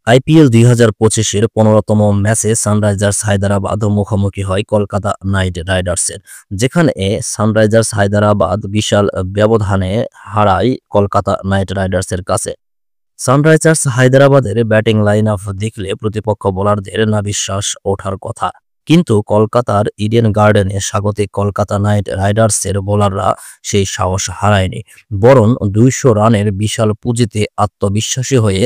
IPL ২০২৫-এর ১৫তম ম্যাচে Sunrisers Hyderabad মুখোমুখি হয় কলকাতা নাইট রাইডার্সের, যেখানে সানরাইজার্স হায়দ্রাবাদ বিশাল ব্যবধানে হারায় কলকাতা নাইট রাইডার্সের কাছে। সানরাইজার্স হায়দ্রাবাদের ব্যাটিং লাইন আপ দেখলে প্রতিপক্ষ বোলারদের নাভিশ্বাস ওঠার কথা, কিন্তু কলকাতার ইডেন গার্ডেনে স্বাগতিক কলকাতা নাইট রাইডার্সের বোলাররা সেই সাহস হারায়নি, বরং ২০০ রানের বিশাল পুঁজিতে আত্মবিশ্বাসী হয়ে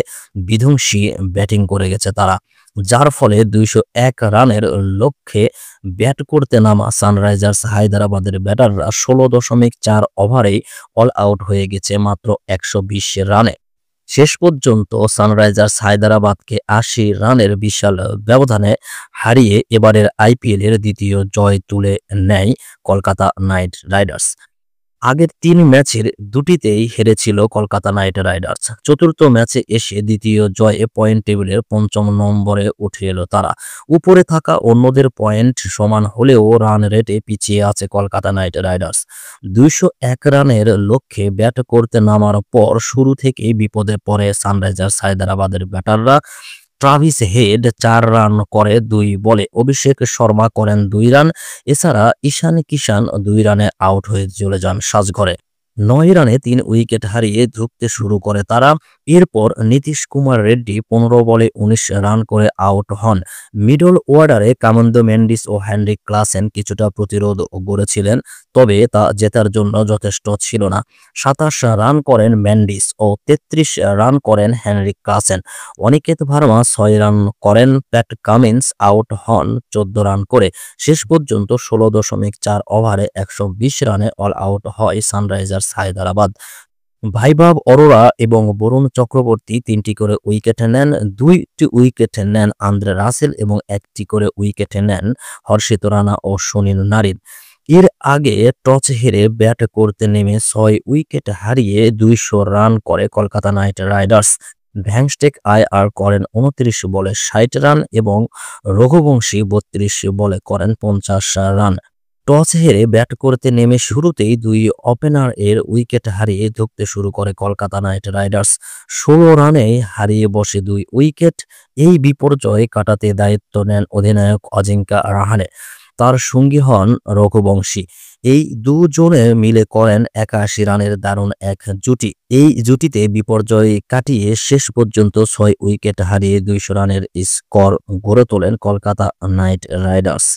বিধ্বংসী ব্যাটিং করে গেছে তারা, যার ফলে ২০১ রানের লক্ষ্যে ব্যাট করতে নামা সানরাইজার্স হায়দ্রাবাদের ব্যাটাররা ১৬.৪ ওভারেই অল আউট হয়ে গেছে মাত্র ১২০ রানে। শেষ পর্যন্ত সানরাইজার্স হায়দ্রাবাদকে ৮০ রানের বিশাল ব্যবধানে হারিয়ে এবারের আইপিএলের দ্বিতীয় জয় তুলে নেয় কলকাতা নাইট রাইডার্স। আগের ৩ ম্যাচের দুটিতেই হেরেছিল কলকাতা নাইট রাইডার্স। চতুর্থ ম্যাচে এসে দ্বিতীয় জয়ে পয়েন্ট টেবিলের ৫ম নম্বরে উঠে এলো তারা। উপরে থাকা অন্যদের পয়েন্ট সমান হলেও রান রেটে পিছিয়ে আছে কলকাতা নাইট রাইডার্স। ২০১ রানের লক্ষ্যে ব্যাট করতে নামার পর শুরু থেকেই বিপদে পড়ে সানরাইজার্স হায়দ্রাবাদের ব্যাটাররা। ট্রাভিস হেড ৪ রান করে ২ বলে, অভিষেক শর্মা করেন ২ রান। এছাড়া ঈশান কিষান ২ রানে আউট হয়ে চলে যান সাজঘরে। ৯ রানে ৩ উইকেট হারিয়ে ধুঁকতে শুরু করে তারা। এরপর নীতিশ কুমার রেড্ডি ১৫ বলে ১৯ রান করে আউট হন। মিডল অর্ডারে কামন্দো মেন্ডিস ও হেনরিক ক্লাসেন কিছুটা প্রতিরোধ গড়েছিলেন, তবে তা জেতার জন্য যথেষ্ট ছিল না। ২৭ রান করেন মেন্ডিস ও ৩৩ রান করেন Heinrich Klaasen. Aniket Varma ৬ run করেন। প্যাট কামিন্স আউট হন ১৪ রান করে। শেষ পর্যন্ত ১৬.৪ ওভারে ১২০ রানে অল আউট হয় সানরাইজার্স হায়দ্রাবাদ। ভাইভাব অরোরা এবং বরুণ চক্রবর্তী ৩টি করে উইকেট নেন, ২টি উইকেট নেন আন্দ্রে রাসেল এবং ১টি করে উইকেট নেন হর্ষিত রানা ও সুনীল নারিন। এর আগে টস হেরে ব্যাট করতে নেমে ৬ উইকেট হারিয়ে ২০০ রান করে কলকাতা নাইট রাইডার্স। ভ্যাংস্টেক আইআর করেন ২৯ বলে ৬০ রান এবং রঘুবংশী ৩২ বলে করেন ৫০ রান। টস হেরে ব্যাট করতে নেমে শুরুতেই ২ ওপেনার এর উইকেট হারিয়ে ধুঁকতে শুরু করে কলকাতা নাইট রাইডার্স। ১৬ রানে হারিয়ে বসে ২ উইকেট। এই বিপর্যয় কাটাতে দায়িত্ব নেন অধিনায়ক অজিঙ্কা রাহানে, তার সঙ্গী হন রঘুবংশী। এই দুজনে মিলে করেন ৮১ রানের দারুণ এক জুটি। এই জুটিতে বিপর্যয় কাটিয়ে শেষ পর্যন্ত ৬ উইকেট হারিয়ে ২০০ রানের স্কোর গড়ে তোলেন কলকাতা নাইট রাইডার্স।